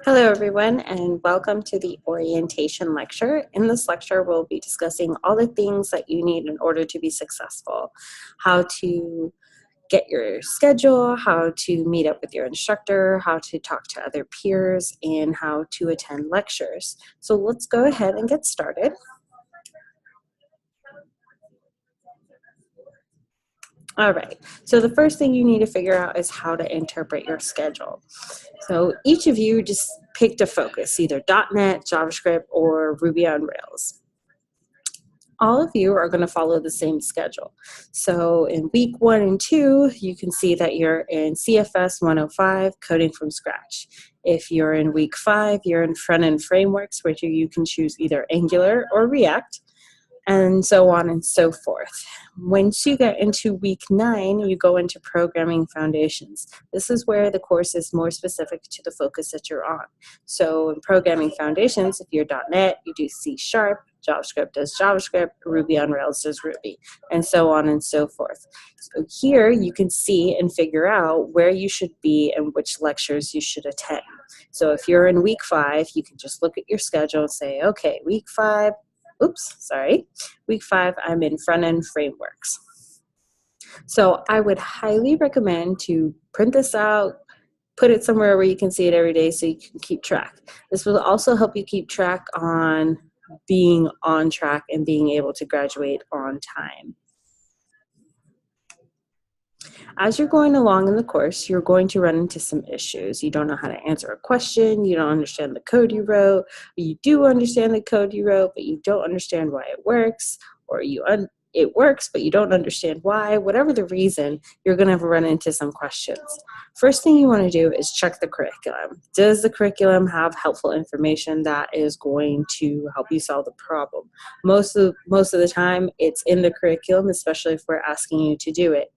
Hello, everyone, and welcome to the orientation lecture. In this lecture, we'll be discussing all the things that you need in order to be successful, how to get your schedule, how to meet up with your instructor, how to talk to other peers, and how to attend lectures. So let's go ahead and get started. All right, so the first thing you need to figure out is how to interpret your schedule. So each of you just picked a focus, either .NET, JavaScript, or Ruby on Rails. All of you are going to follow the same schedule. So in week 1 and 2, you can see that you're in CFS 105, coding from scratch. If you're in week 5, you're in front-end frameworks, where you can choose either Angular or React, and so on and so forth. Once you get into week 9, you go into programming foundations. This is where the course is more specific to the focus that you're on. So in programming foundations, if you're .NET, you do C#, JavaScript does JavaScript, Ruby on Rails does Ruby, and so on and so forth. So here you can see and figure out where you should be and which lectures you should attend. So if you're in week 5, you can just look at your schedule and say, okay, week 5, week 5, I'm in front-end frameworks. So I would highly recommend to print this out, put it somewhere where you can see it every day so you can keep track. This will also help you keep track on being on track and being able to graduate on time. As you're going along in the course, you're going to run into some issues. You don't know how to answer a question, you don't understand the code you wrote, or you do understand the code you wrote, but you don't understand why it works, or it works, but you don't understand why. Whatever the reason, you're going to run into some questions. First thing you want to do is check the curriculum. Does the curriculum have helpful information that is going to help you solve the problem? Most of the time, it's in the curriculum, especially if we're asking you to do it.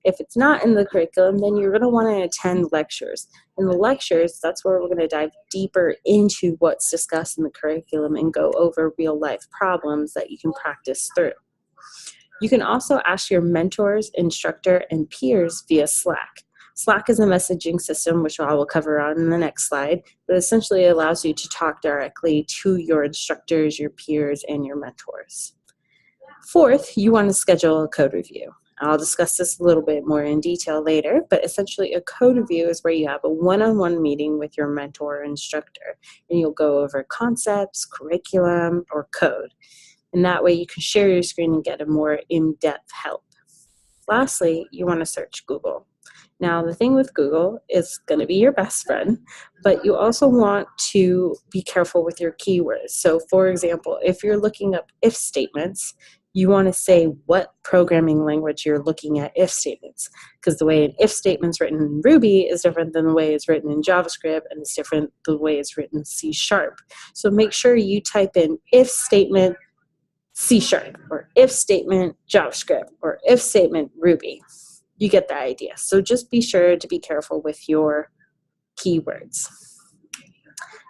If it's not in the curriculum, then you're going to want to attend lectures. In the lectures, that's where we're going to dive deeper into what's discussed in the curriculum and go over real-life problems that you can practice through. You can also ask your mentors, instructor, and peers via Slack. Slack is a messaging system, which I will cover on in the next slide, but essentially allows you to talk directly to your instructors, your peers, and your mentors. Fourth, you want to schedule a code review. I'll discuss this a little bit more in detail later, but essentially a code review is where you have a one-on-one meeting with your mentor or instructor, and you'll go over concepts, curriculum, or code. And that way you can share your screen and get a more in-depth help. Lastly, you want to search Google. Now, the thing with Google is going to be your best friend, but you also want to be careful with your keywords. So, for example, if you're looking up if statements, you want to say what programming language you're looking at if statements, because the way an if statement's written in Ruby is different than the way it's written in JavaScript, and it's different the way it's written in C#. So make sure you type in if statement C#, or if statement JavaScript, or if statement Ruby. You get the idea. So just be sure to be careful with your keywords.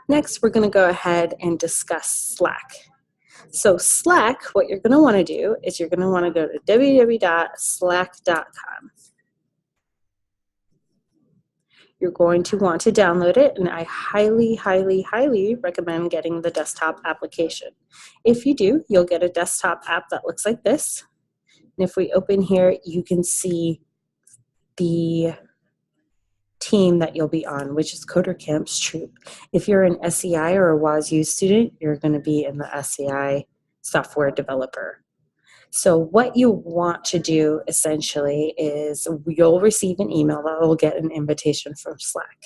Next, we're going to go ahead and discuss Slack. So Slack, what you're going to want to do is you're going to want to go to www.slack.com. You're going to want to download it, and I highly, highly, highly recommend getting the desktop application. If you do, you'll get a desktop app that looks like this. And if we open here, you can see the team that you'll be on, which is CoderCamp's Troop. If you're an SEI or a WazU student, you're going to be in the SEI software developer. So what you want to do essentially is you'll receive an email that will get an invitation from Slack.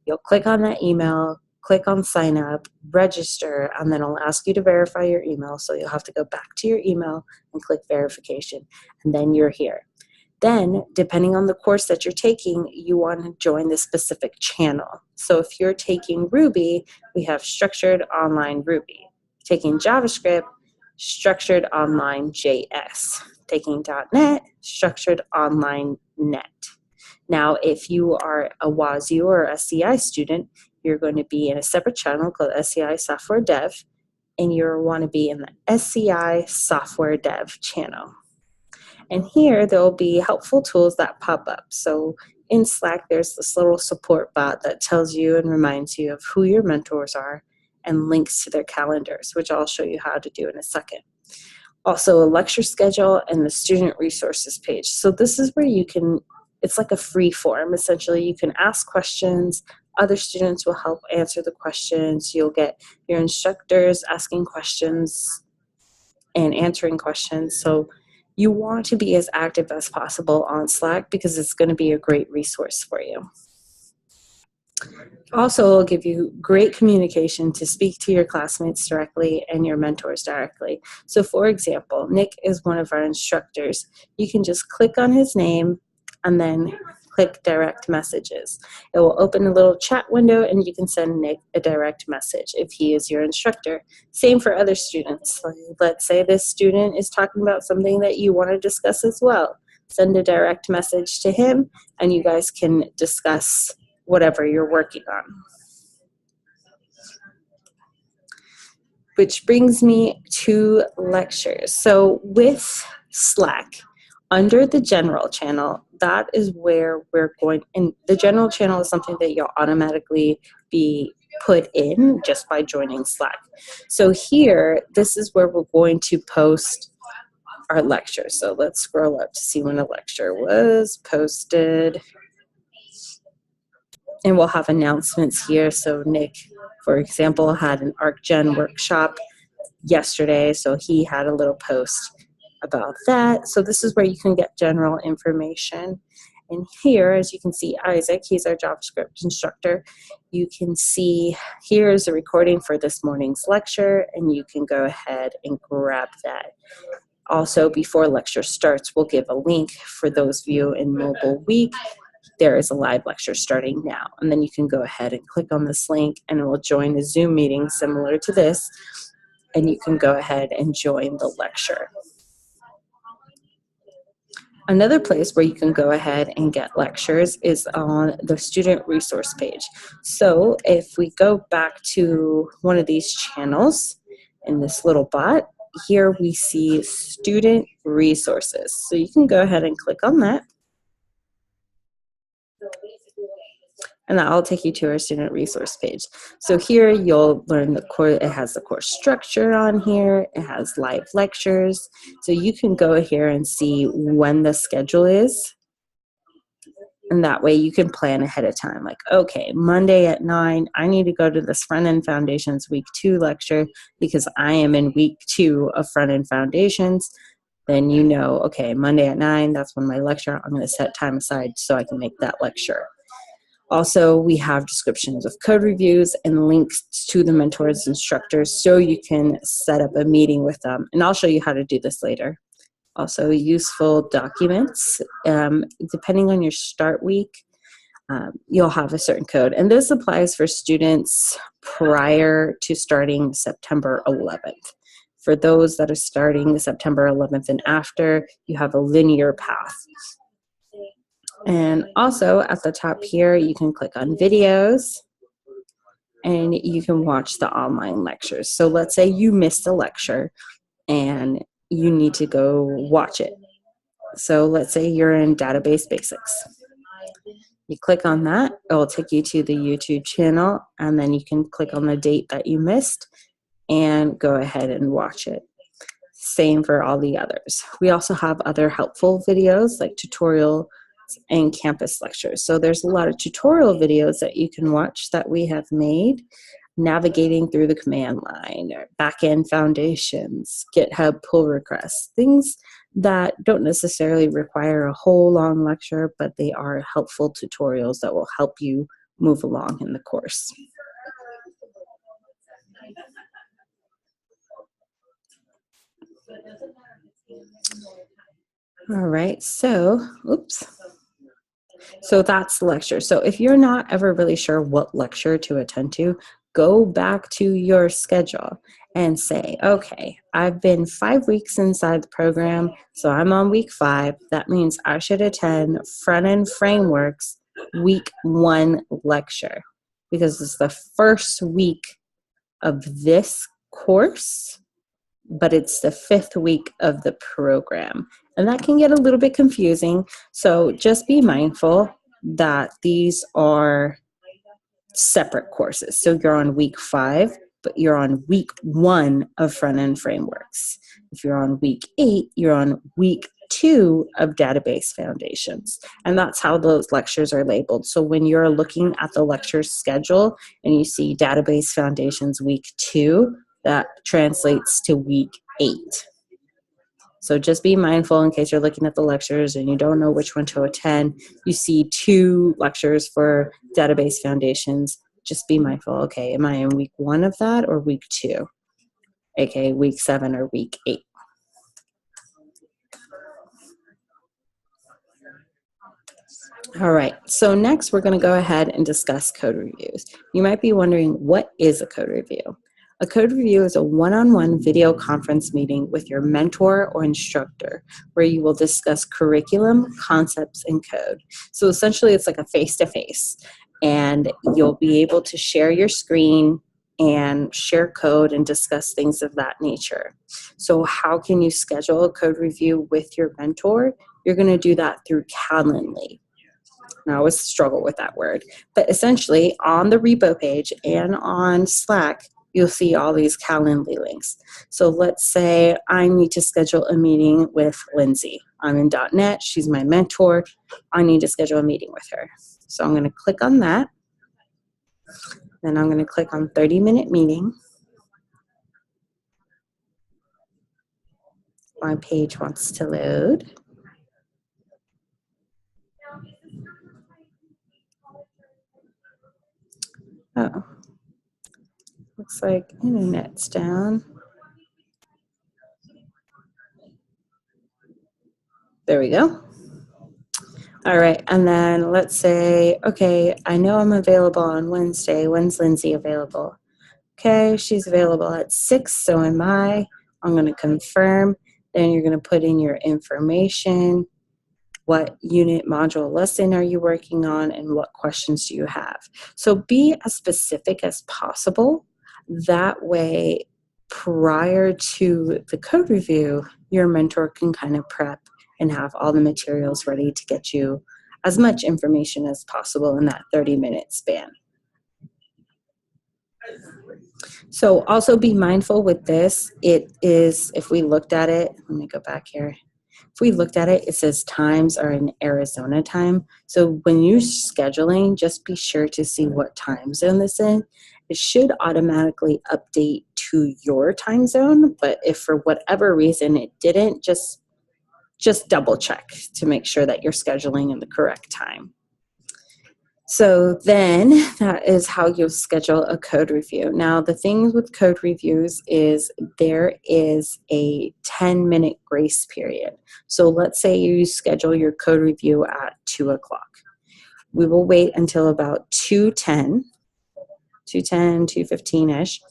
You'll click on that email, click on sign up, register, and then it'll ask you to verify your email. So you'll have to go back to your email and click verification, and then you're here. Then, depending on the course that you're taking, you want to join the specific channel. So if you're taking Ruby, we have Structured Online Ruby. Taking JavaScript, Structured Online JS. Taking .NET, Structured Online Net. Now, if you are a WazU or SEI student, you're going to be in a separate channel called SEI Software Dev, and you want to be in the SEI Software Dev channel. And here, there will be helpful tools that pop up. So in Slack, there's this little support bot that tells you and reminds you of who your mentors are and links to their calendars, which I'll show you how to do in a second. Also, a lecture schedule and the student resources page. So this is where you can, it's like a free form. Essentially, you can ask questions. Other students will help answer the questions. You'll get your instructors asking questions and answering questions. So you want to be as active as possible on Slack because it's going to be a great resource for you. Also, it'll give you great communication to speak to your classmates directly and your mentors directly. So for example, Nick is one of our instructors. You can just click on his name and then click direct messages. It will open a little chat window and you can send Nick a direct message if he is your instructor. Same for other students. Let's say this student is talking about something that you want to discuss as well. Send a direct message to him and you guys can discuss whatever you're working on. Which brings me to lectures. So with Slack, under the general channel, that is where we're going, and the general channel is something that you'll automatically be put in just by joining Slack. So here, this is where we're going to post our lectures. So let's scroll up to see when a lecture was posted. And we'll have announcements here. So Nick, for example, had an ArcGen workshop yesterday, so he had a little post about that. So this is where you can get general information. And here, as you can see, Isaac, he's our JavaScript instructor. You can see here's a recording for this morning's lecture, and you can go ahead and grab that. Also, before lecture starts, we'll give a link for those of you in Mobile Week. There is a live lecture starting now. And then you can go ahead and click on this link and it will join a Zoom meeting similar to this. And you can go ahead and join the lecture. Another place where you can go ahead and get lectures is on the student resource page. So if we go back to one of these channels in this little bot, here we see student resources. So you can go ahead and click on that. And that'll take you to our student resource page. So here you'll learn the course, it has the course structure on here, it has live lectures. So you can go here and see when the schedule is. And that way you can plan ahead of time. Like, okay, Monday at 9, I need to go to this Front-End Foundations Week 2 lecture because I am in Week 2 of Front-End Foundations. Then you know, okay, Monday at 9, that's when my lecture, I'm gonna set time aside so I can make that lecture. Also, we have descriptions of code reviews and links to the mentors instructors so you can set up a meeting with them. And I'll show you how to do this later. Also, useful documents. Depending on your start week, you'll have a certain code. And this applies for students prior to starting September 11th. For those that are starting September 11th and after, you have a linear path. And also at the top here, you can click on videos and you can watch the online lectures. So let's say you missed a lecture and you need to go watch it. So let's say you're in Database Basics. You click on that, it will take you to the YouTube channel, and then you can click on the date that you missed and go ahead and watch it. Same for all the others. We also have other helpful videos like tutorial and campus lectures. So there's a lot of tutorial videos that you can watch that we have made, navigating through the command line, or back-end foundations, GitHub pull requests, things that don't necessarily require a whole long lecture, but they are helpful tutorials that will help you move along in the course. All right, so, oops. So that's the lecture. So if you're not ever really sure what lecture to attend to, go back to your schedule and say, okay, I've been 5 weeks inside the program, so I'm on week 5. That means I should attend Front-End Frameworks week 1 lecture because it's the first week of this course, but it's the 5th week of the program. And that can get a little bit confusing, so just be mindful that these are separate courses. So you're on week 5, but you're on week 1 of front-end frameworks. If you're on week 8, you're on week 2 of database foundations. And that's how those lectures are labeled. So when you're looking at the lecture schedule and you see database foundations week 2, that translates to week 8. So just be mindful in case you're looking at the lectures and you don't know which one to attend. You see 2 lectures for database foundations. Just be mindful, okay, am I in week 1 of that or week 2? aka week 7 or week 8. All right, so next we're going to go ahead and discuss code reviews. You might be wondering, what is a code review? A code review is a one-on-one video conference meeting with your mentor or instructor where you will discuss curriculum, concepts, and code. So essentially it's like a face-to-face, and you'll be able to share your screen and share code and discuss things of that nature. So how can you schedule a code review with your mentor? You're going to do that through Calendly. And I always struggle with that word. But essentially, on the repo page and on Slack, you'll see all these Calendly links. So let's say I need to schedule a meeting with Lindsay. I'm in .NET. She's my mentor. I need to schedule a meeting with her. So I'm going to click on that. Then I'm going to click on 30-minute meeting. My page wants to load. Oh, looks like internet's down. There we go. All right, and then let's say, okay, I know I'm available on Wednesday. When's Lindsay available? Okay, she's available at 6, so am I. I'm going to confirm. Then you're going to put in your information. What unit, module, lesson are you working on, and what questions do you have? So be as specific as possible. That way, prior to the code review, your mentor can kind of prep and have all the materials ready to get you as much information as possible in that 30-minute span. So also be mindful with this. It is, if we looked at it, let me go back here. If we looked at it, it says times are in Arizona time. So when you're scheduling, just be sure to see what time zone this in. It should automatically update to your time zone, but if for whatever reason it didn't, just double check to make sure that you're scheduling in the correct time. So then that is how you'll schedule a code review. Now, the thing with code reviews is there is a 10-minute grace period. So let's say you schedule your code review at 2 o'clock. We will wait until about 2:10, 2:15-ish.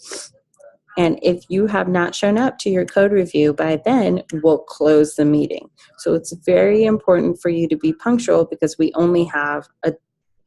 And if you have not shown up to your code review by then, we'll close the meeting. So it's very important for you to be punctual because we only have a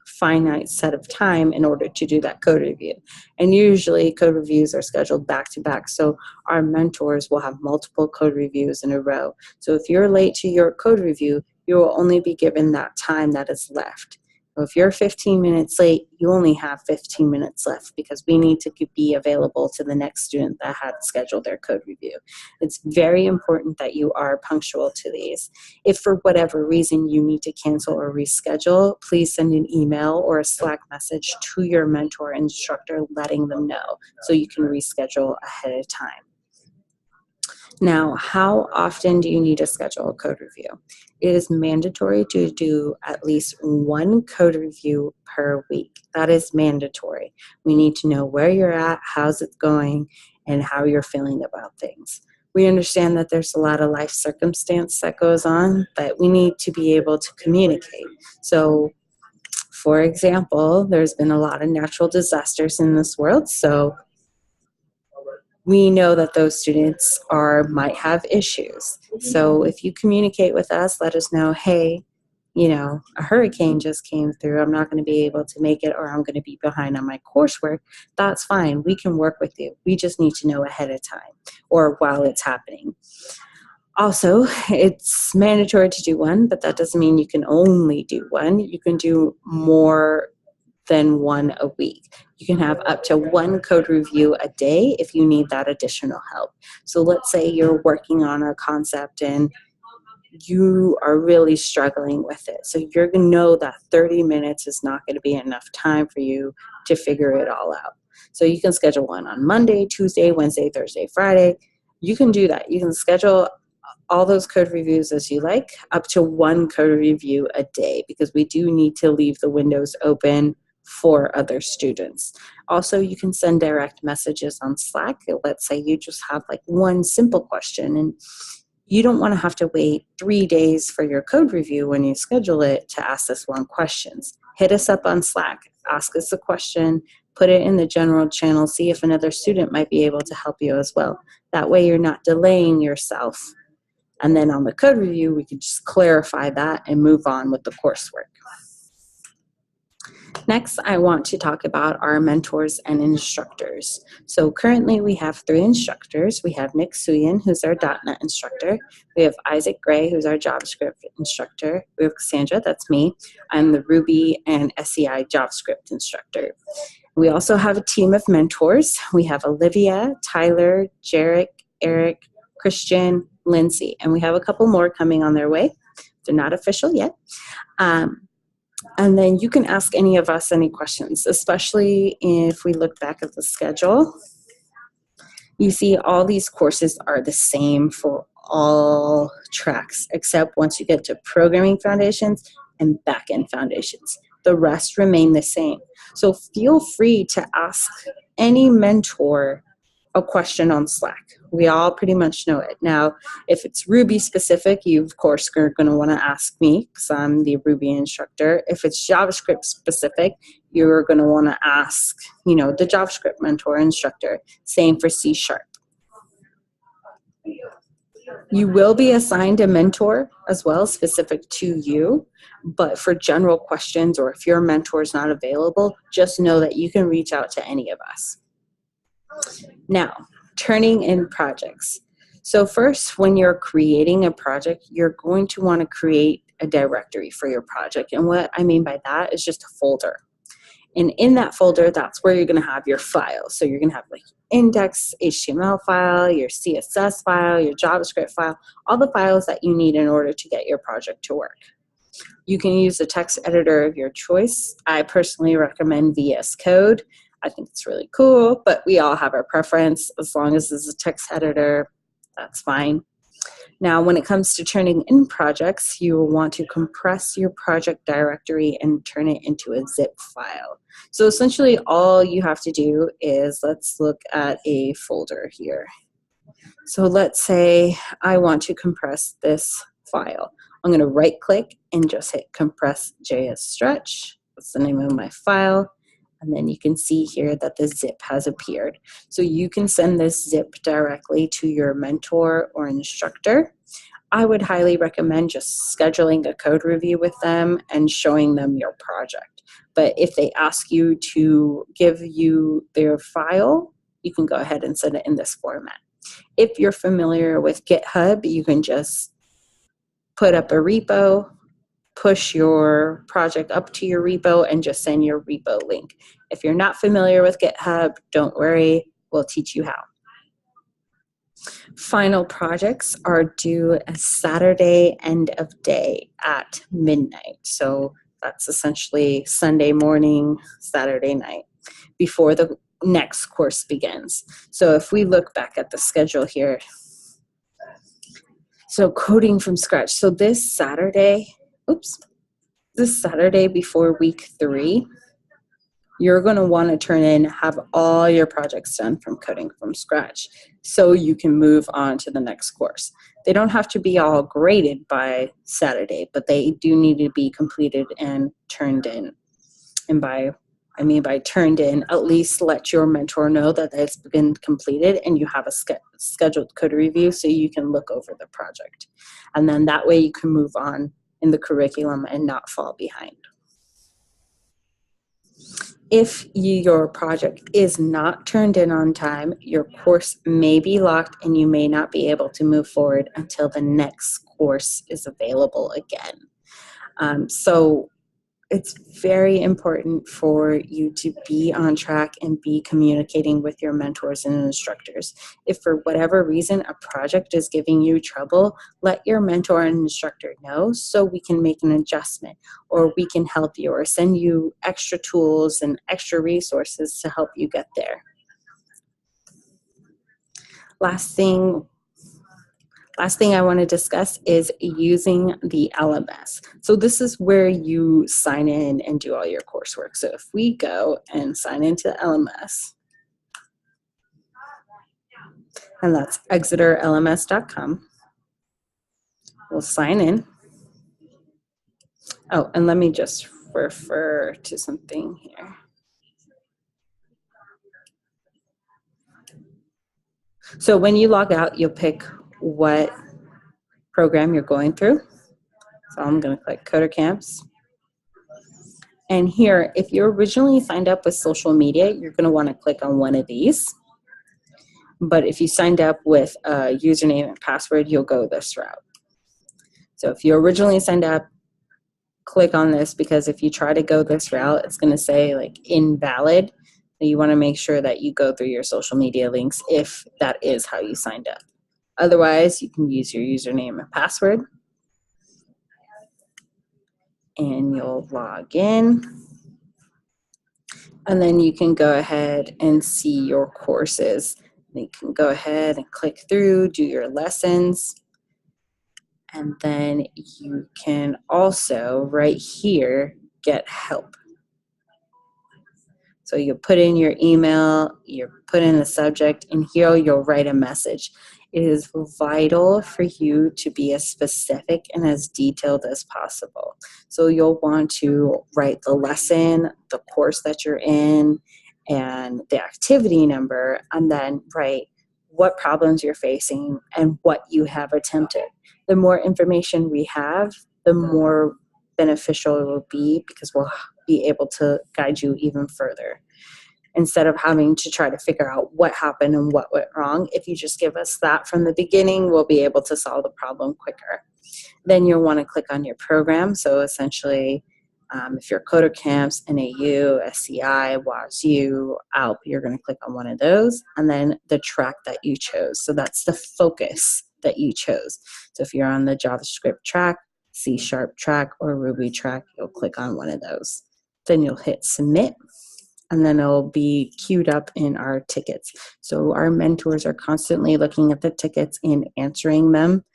finite set of time in order to do that code review. And usually code reviews are scheduled back to back. So our mentors will have multiple code reviews in a row. So if you're late to your code review, you will only be given that time that is left. So if you're 15 minutes late, you only have 15 minutes left because we need to be available to the next student that had scheduled their code review. It's very important that you are punctual to these. If for whatever reason you need to cancel or reschedule, please send an email or a Slack message to your mentor and instructor letting them know so you can reschedule ahead of time. Now, how often do you need to schedule a code review? It is mandatory to do at least one code review per week. That is mandatory. We need to know where you're at, how's it going, and how you're feeling about things. We understand that there's a lot of life circumstance that goes on, but we need to be able to communicate. So, for example, there's been a lot of natural disasters in this world, so we know that those students might have issues. So if you communicate with us, let us know, hey, a hurricane just came through. I'm not going to be able to make it, or I'm going to be behind on my coursework. That's fine. We can work with you. We just need to know ahead of time or while it's happening. Also, it's mandatory to do one, but that doesn't mean you can only do one. You can do more than one a week. You can have up to one code review a day if you need that additional help. So let's say you're working on a concept and you are really struggling with it. So you're going to know that 30 minutes is not going to be enough time for you to figure it all out. So you can schedule one on Monday, Tuesday, Wednesday, Thursday, Friday. You can do that. You can schedule all those code reviews as you like, up to one code review a day, because we do need to leave the windows open for other students. Also, you can send direct messages on Slack. Let's say you just have like one simple question and you don't want to have to wait 3 days for your code review when you schedule it to ask this one questions. Hit us up on Slack, ask us a question, put it in the general channel, see if another student might be able to help you as well. That way you're not delaying yourself. And then on the code review, we can just clarify that and move on with the coursework. Next, I want to talk about our mentors and instructors. So currently we have 3 instructors. We have Nick Suyin, who's our .NET instructor. We have Isaac Gray, who's our JavaScript instructor. We have Cassandra, that's me. I'm the Ruby and SEI JavaScript instructor. We also have a team of mentors. We have Olivia, Tyler, Jarek, Eric, Christian, Lindsay, and we have a couple more coming on their way. They're not official yet. And then you can ask any of us any questions, especially if we look back at the schedule. You see all these courses are the same for all tracks, except once you get to programming foundations and backend foundations. The rest remain the same. So feel free to ask any mentor a question on Slack. We all pretty much know it. Now, if it's Ruby specific, you of course are going to want to ask me because I'm the Ruby instructor. If it's JavaScript specific, you're going to want to ask, the JavaScript mentor instructor. Same for C#. You will be assigned a mentor as well, specific to you. But for general questions, or if your mentor is not available, just know that you can reach out to any of us. Now, turning in projects. So first, when you're creating a project, you're going to want to create a directory for your project. And what I mean by that is just a folder. And in that folder, that's where you're going to have your files. So you're going to have like index HTML file, your CSS file, your JavaScript file, all the files that you need in order to get your project to work. You can use the text editor of your choice. I personally recommend VS Code. I think it's really cool, but we all have our preference. As long as it's a text editor, that's fine. Now, when it comes to turning in projects, you will want to compress your project directory and turn it into a zip file. So essentially, all you have to do is, let's look at a folder here. So let's say I want to compress this file. I'm going to right-click and just hit Compress JS Stretch. That's the name of my file. And then you can see here that the zip has appeared. So you can send this zip directly to your mentor or instructor. I would highly recommend just scheduling a code review with them and showing them your project. But if they ask you to give you their file, you can go ahead and send it in this format. If you're familiar with GitHub, you can just put up a repo, push your project up to your repo, and just send your repo link. If you're not familiar with GitHub, don't worry, we'll teach you how. Final projects are due a Saturday end of day at midnight. So that's essentially Sunday morning, Saturday night, before the next course begins. So if we look back at the schedule here, so coding from scratch. So this Saturday before week 3, you're going to want to turn in, have all your projects done from coding from scratch so you can move on to the next course. They don't have to be all graded by Saturday, but they do need to be completed and turned in. And by turned in, at least let your mentor know that it's been completed and you have a scheduled code review so you can look over the project. And then that way you can move on in the curriculum and not fall behind. If your project is not turned in on time, your course may be locked and you may not be able to move forward until the next course is available again. So it's very important for you to be on track and be communicating with your mentors and instructors. If for whatever reason a project is giving you trouble, let your mentor and instructor know so we can make an adjustment, or we can help you or send you extra tools and extra resources to help you get there. Last thing I want to discuss is using the LMS. So this is where you sign in and do all your coursework. So if we go and sign into LMS, and that's exeterlms.com, we'll sign in. Oh, and let me just refer to something here. So when you log out, you'll pick what program you're going through. So I'm going to click Coder Camps. And here, if you originally signed up with social media, you're going to want to click on one of these. But if you signed up with a username and password, you'll go this route. So if you originally signed up, click on this, because if you try to go this route, it's going to say like invalid. So you want to make sure that you go through your social media links if that is how you signed up. Otherwise, you can use your username and password. And you'll log in. And then you can go ahead and see your courses. You can go ahead and click through, do your lessons. And then you can also, right here, get help. So you put in your email, you put in the subject, and here you'll write a message. It is vital for you to be as specific and as detailed as possible. So you'll want to write the lesson, the course that you're in, and the activity number, and then write what problems you're facing and what you have attempted. The more information we have, the more beneficial it will be, because we'll be able to guide you even further. Instead of having to try to figure out what happened and what went wrong, if you just give us that from the beginning, we'll be able to solve the problem quicker. Then you'll want to click on your program. So essentially, if you're Coder Camps, NAU, SCI, WASU, ALP, you're going to click on one of those, and then the track that you chose. So that's the focus that you chose. So if you're on the JavaScript track, C# track, or Ruby track, you'll click on one of those. Then you'll hit submit, and then it'll be queued up in our tickets. So our mentors are constantly looking at the tickets and answering them.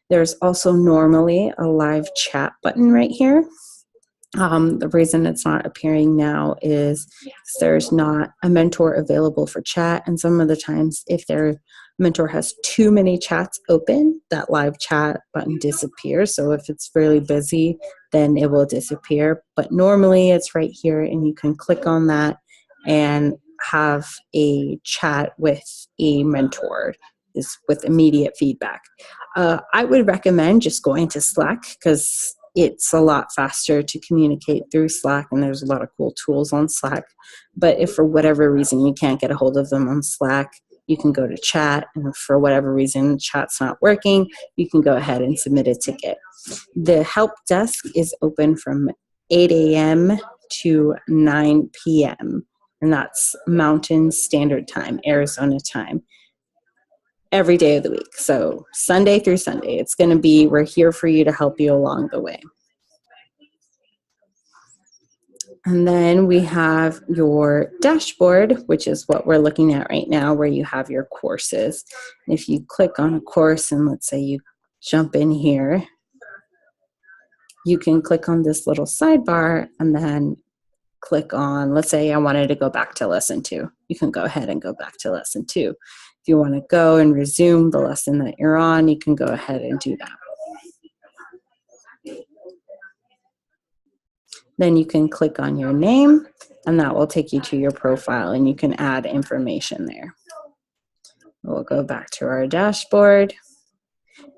There's also normally a live chat button right here. The reason it's not appearing now is there's not a mentor available for chat, and some of the times if their mentor has too many chats open, that live chat button disappears. So if it's really busy, then it will disappear. But normally it's right here, and you can click on that and have a chat with a mentor with immediate feedback. I would recommend just going to Slack, because it's a lot faster to communicate through Slack, and there's a lot of cool tools on Slack. But if for whatever reason you can't get a hold of them on Slack, you can go to chat, and if for whatever reason chat's not working, you can go ahead and submit a ticket. The help desk is open from 8 a.m. to 9 p.m., and that's Mountain Standard Time, Arizona time, every day of the week. So Sunday through Sunday, we're here for you to help you along the way. And then we have your dashboard, which is what we're looking at right now, where you have your courses. And if you click on a course, and let's say you jump in here, you can click on this little sidebar and then click on, let's say I wanted to go back to lesson 2. You can go ahead and go back to lesson 2. If you want to go and resume the lesson that you're on, you can go ahead and do that. Then you can click on your name, and that will take you to your profile, and you can add information there. We'll go back to our dashboard.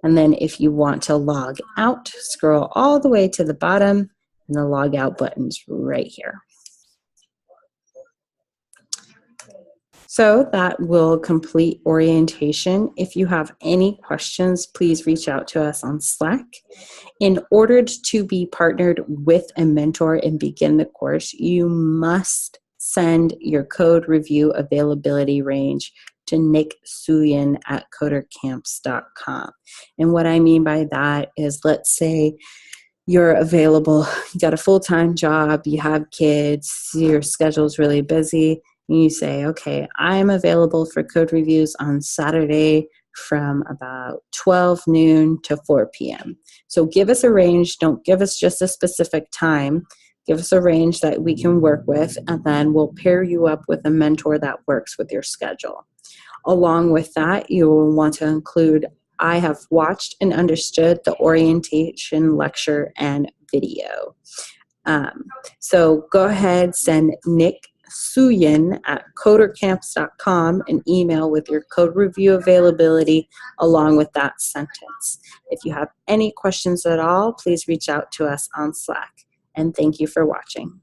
And then if you want to log out, scroll all the way to the bottom, and the log out button's right here. So that will complete orientation. If you have any questions, please reach out to us on Slack. In order to be partnered with a mentor and begin the course, you must send your code review availability range to Nick Suyin at codercamps.com. And what I mean by that is, let's say you're available, you got a full-time job, you have kids, your schedule's really busy, and you say, okay, I'm available for code reviews on Saturday from about 12 noon to 4 p.m. So give us a range. Don't give us just a specific time. Give us a range that we can work with, and then we'll pair you up with a mentor that works with your schedule. Along with that, you will want to include, I have watched and understood the orientation lecture and video. So go ahead, send Nick Suyin at codercamps.com an email with your code review availability along with that sentence. If you have any questions at all, please reach out to us on Slack. And thank you for watching.